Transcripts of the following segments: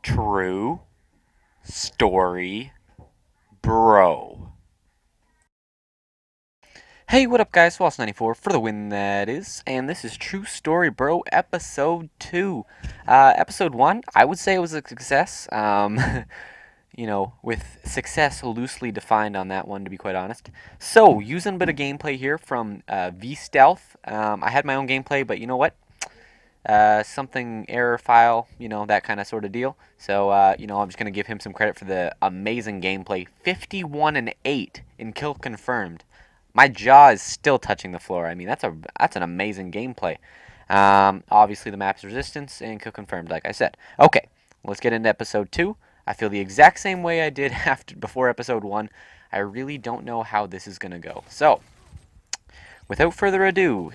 True story, bro. Hey, what up, guys? SwallaceNinety4 for the win, that is. And this is True Story, Bro, Episode 2. Episode 1, I would say it was a success. With success loosely defined on that one, to be quite honest. So, using a bit of gameplay here from V-Stealth. I had my own gameplay, but you know what? Something error file, that kind of sort of deal. So, I'm just going to give him some credit for the amazing gameplay. 51 and 8 in kill confirmed. My jaw is still touching the floor. I mean, that's an amazing gameplay. Obviously, the map's resistance and kill confirmed, like I said. Okay, let's get into episode 2. I feel the exact same way I did before episode 1. I really don't know how this is going to go. So, without further ado,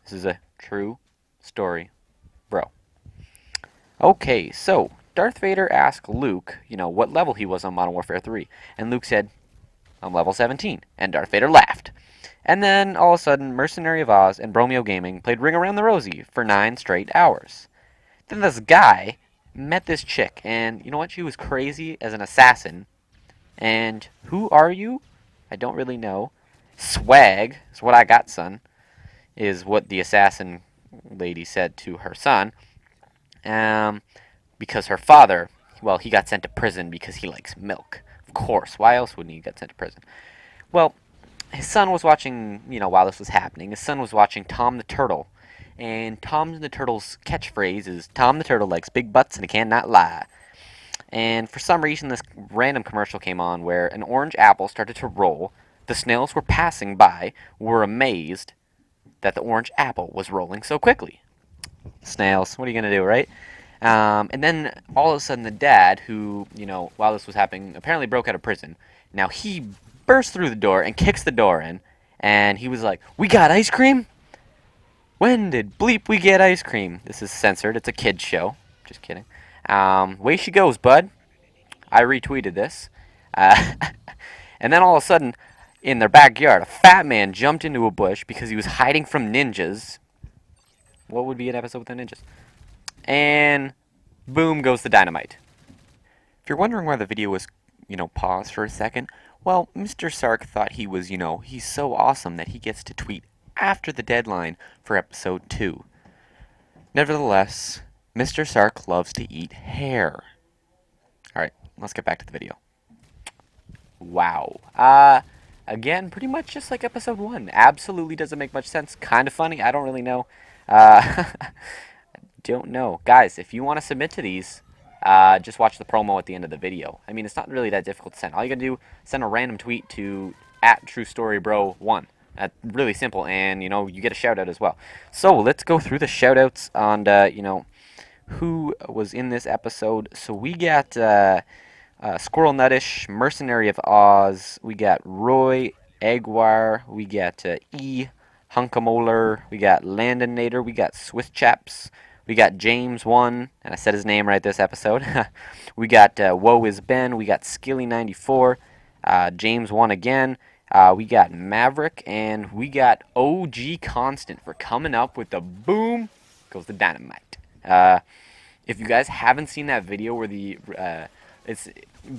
this is a true story, bro. Okay, so Darth Vader asked Luke, what level he was on Modern Warfare 3. And Luke said, I'm level 17. And Darth Vader laughed. And then, all of a sudden, Mercenary of Oz and Bromeo Gaming played Ring Around the Rosie for 9 straight hours. Then this guy met this chick, and you know what? She was crazy as an assassin. And who are you? I don't really know. Swag is what I got, son, is what the assassin lady said to her son. Because her father, well, he got sent to prison because he likes milk. Of course, why else wouldn't he get sent to prison? Well, his son was watching, while this was happening, his son was watching Tom the Turtle. And Tom the Turtle's catchphrase is, Tom the Turtle likes big butts and he cannot lie. And for some reason, this random commercial came on where an orange apple started to roll. The snails were passing by, were amazed that the orange apple was rolling so quickly. Snails, what are you going to do, right? And then, all of a sudden, the dad, who, while this was happening, apparently broke out of prison. Now, he bursts through the door and kicks the door in, and he was like, we got ice cream? When did bleep we get ice cream? This is censored. It's a kid's show. Just kidding. Way she goes, bud. I retweeted this. And then, all of a sudden, in their backyard, a fat man jumped into a bush because he was hiding from ninjas. What would be an episode with the ninjas? And boom goes the dynamite. If you're wondering why the video was, paused for a second, well, Mr. Sark thought he was, he's so awesome that he gets to tweet after the deadline for episode 2. Nevertheless, Mr. Sark loves to eat hair. Alright, let's get back to the video. Wow. Again, pretty much just like episode 1. Absolutely doesn't make much sense. Kind of funny. I don't really know. Don't know. Guys, if you want to submit to these, just watch the promo at the end of the video. I mean, it's not really that difficult to send. All you gotta do, send a random tweet to @TrueStoryBro1. That's really simple, and, you get a shout-out as well. So, let's go through the shout-outs on, who was in this episode. So, we got, Squirrel Nuttish, Mercenary of Oz, we got Roy, Aguar, we got, E, Hunkamolar, we got Landinator, we got Swiss Chaps, we got James1, and I said his name right this episode. We got Woe is Ben, we got Skilly94, James1 again, we got Maverick, and we got OG Constant for coming up with the boom goes the dynamite. If you guys haven't seen that video where it's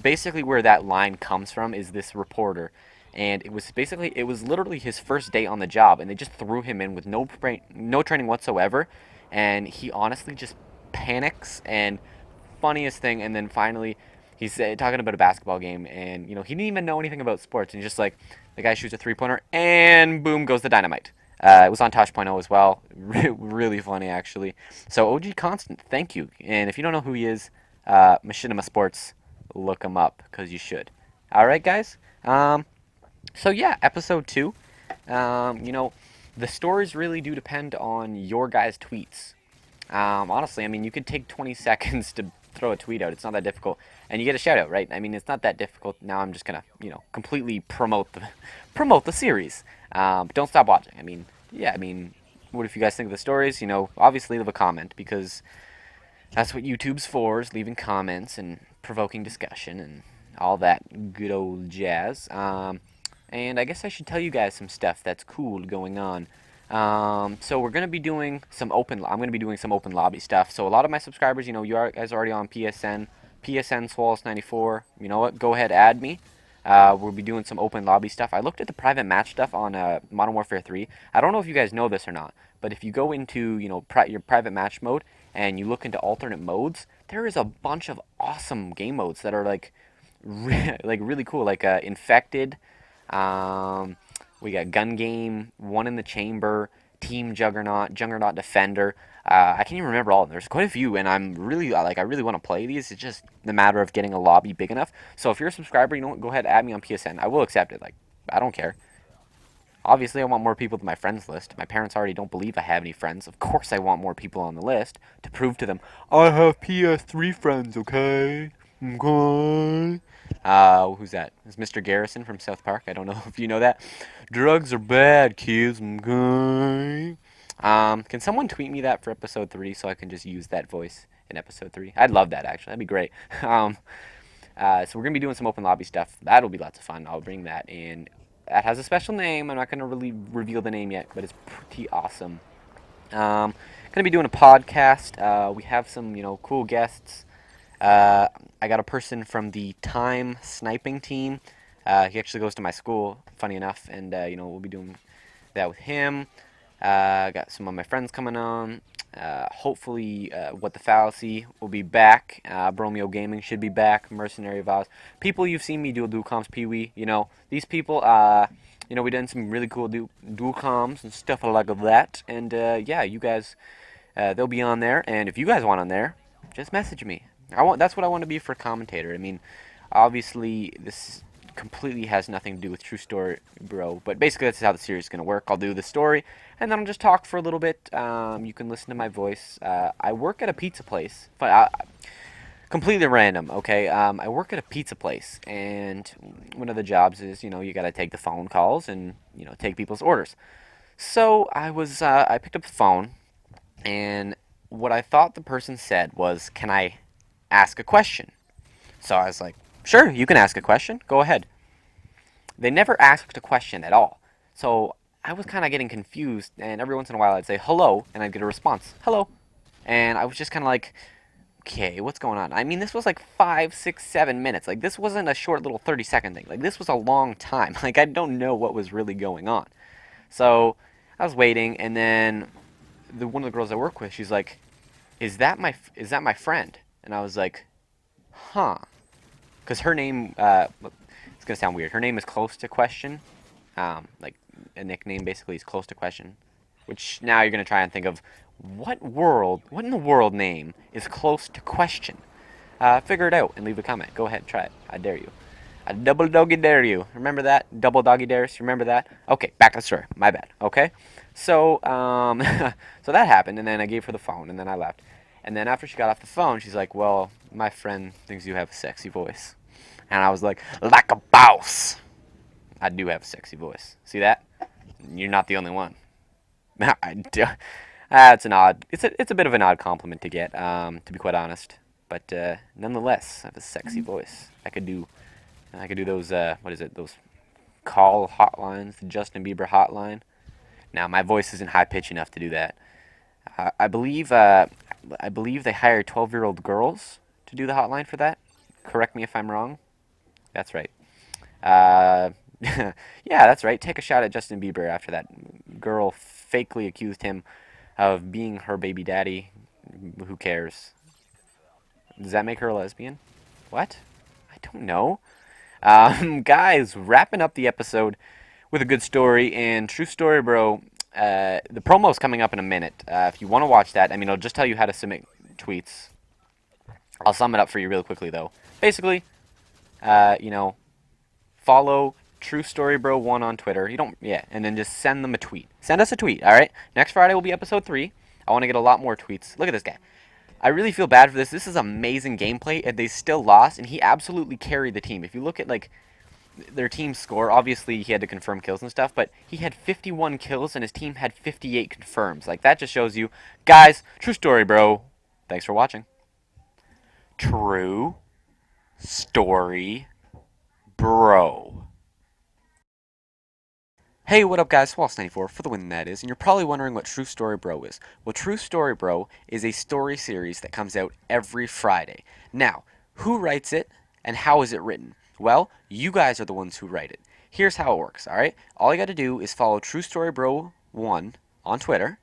basically where that line comes from is this reporter. And it was literally his first day on the job, and they just threw him in with no training whatsoever, and he honestly just panics, and funniest thing, and then finally he's talking about a basketball game, and he didn't even know anything about sports, and just like the guy shoots a 3-pointer, and boom goes the dynamite. It was on Tosh.0 as well. Really funny, actually. So OG Constant, thank you. And if you don't know who he is, Machinima Sports, look him up, because you should. Alright, guys. So yeah, episode 2. The stories really do depend on your guys' tweets. Honestly, I mean, you could take 20 seconds to throw a tweet out. It's not that difficult, and you get a shout out, right? I mean, it's not that difficult. Now I'm just gonna, completely promote the series. Don't stop watching. I mean, yeah. I mean, what if you guys think of the stories? Obviously leave a comment, because that's what YouTube's for, is leaving comments and provoking discussion and all that good old jazz. And I guess I should tell you guys some stuff that's cool going on. So we're gonna be doing some open. I'm gonna be doing some open lobby stuff. So a lot of my subscribers, guys are already on PSN, pwnSwallace 94. You know what? Go ahead, add me. We'll be doing some open lobby stuff. I looked at the private match stuff on Modern Warfare 3. I don't know if you guys know this or not, but if you go into your private match mode and you look into alternate modes, there is a bunch of awesome game modes that are like really cool, like infected. Um, we got gun game, one in the chamber, team juggernaut defender. I can't even remember all of them. There's quite a few, and I'm really I really want to play these. It's just a matter of getting a lobby big enough. So if you're a subscriber, go ahead, add me on PSN. I will accept it. Like, I don't care. Obviously, I want more people to my friends list. My parents already don't believe I have any friends. Of course, I want more people on the list to prove to them I have PS3 friends. Okay. Okay. Who's that? It's Mr. Garrison from South Park. I don't know if you know that. Drugs are bad, kids. Okay. Can someone tweet me that for episode 3 so I can just use that voice in episode 3? I'd love that, actually. That'd be great. So we're going to be doing some open lobby stuff. That'll be lots of fun. I'll bring that in. That has a special name. I'm not going to really reveal the name yet, but it's pretty awesome. Going to be doing a podcast. We have some, cool guests. I got a person from the Time sniping team. He actually goes to my school, funny enough, and we'll be doing that with him. Got some of my friends coming on. Hopefully, What the Fallacy will be back. Bromeo Gaming should be back. Mercenary Vows. People you've seen me do dual comms, Pee-wee. These people. We done some really cool dual comms and stuff like that. And yeah, you guys, they'll be on there. And if you guys want on there, just message me. That's what I want to be for a commentator. I mean, obviously, this completely has nothing to do with True Story, bro. But basically, that's how the series is going to work. I'll do the story, and then I'll just talk for a little bit. You can listen to my voice. I work at a pizza place. But completely random, okay? I work at a pizza place, and one of the jobs is, you got to take the phone calls and, take people's orders. So I picked up the phone, and what I thought the person said was, "Can I ask a question?" So I was like, "Sure, you can ask a question. Go ahead." They never asked a question at all. So I was kind of getting confused, and every once in a while I'd say hello, and I'd get a response, hello. And I was just kind of like, okay, what's going on? I mean, this was like 5, 6, 7 minutes. Like, this wasn't a short little 30-second thing. Like, this was a long time. Like, I don't know what was really going on. So I was waiting, and then one of the girls I work with, she's like, is that my friend? And I was like, huh. Because her name, it's going to sound weird. Her name is close to question. Like, a nickname basically is close to question. Which now you're going to try and think of, what in the world name is close to question? Figure it out and leave a comment. Go ahead, try it. I dare you. I double doggy dare you. Remember that? Double doggy dares. Remember that? Okay, back to the story. My bad. Okay? So, so that happened, and then I gave her the phone, and then I left. And then after she got off the phone, she's like, well, my friend thinks you have a sexy voice. And I was like a boss. I do have a sexy voice. See that? You're not the only one. I do. It's a bit of an odd compliment to get, to be quite honest. But nonetheless, I have a sexy voice. I could do those, those call hotlines, the Justin Bieber hotline. Now, my voice isn't high pitched enough to do that. I believe they hire 12-year-old girls to do the hotline for that. Correct me if I'm wrong. That's right. Yeah, that's right. Take a shot at Justin Bieber after that girl fakely accused him of being her baby daddy. Who cares? Does that make her a lesbian? What? I don't know. Guys, wrapping up the episode with a good story, and true story, bro. The promo's coming up in a minute. If you want to watch that, I mean, I'll just tell you how to submit tweets. I'll sum it up for you real quickly, though. Basically, follow True Story Bro 1 on Twitter. And then just send them a tweet. Send us a tweet, all right? Next Friday will be episode 3. I want to get a lot more tweets. Look at this guy. I really feel bad for this. This is amazing gameplay, and they still lost, and he absolutely carried the team. If you look at, like, their team score, obviously he had to confirm kills and stuff, but he had 51 kills, and his team had 58 confirms. Like, that just shows you, guys, true story, bro. Thanks for watching. True story, bro. Hey, what up guys, Swallace94 for the win that is, and you're probably wondering what True Story Bro is. Well, True Story Bro is a story series that comes out every Friday. Now, who writes it and how is it written? Well, you guys are the ones who write it. Here's how it works, alright? All you gotta do is follow True Story Bro 1 on Twitter.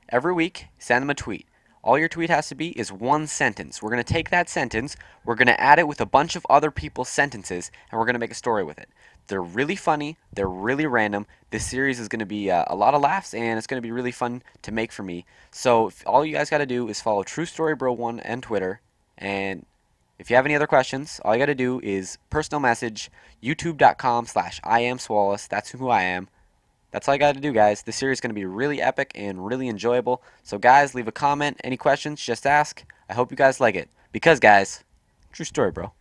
Every week, send them a tweet. All your tweet has to be is one sentence. We're going to take that sentence, we're going to add it with a bunch of other people's sentences, and we're going to make a story with it. They're really funny, they're really random. This series is going to be a lot of laughs, and it's going to be really fun to make for me. So all you guys got to do is follow True Story Bro 1 and Twitter, and if you have any other questions, all you got to do is personal message youtube.com/iamSwallace. That's who I am. That's all I got to do, guys. This series is going to be really epic and really enjoyable. So, guys, leave a comment. Any questions, just ask. I hope you guys like it. Because, guys, true story, bro.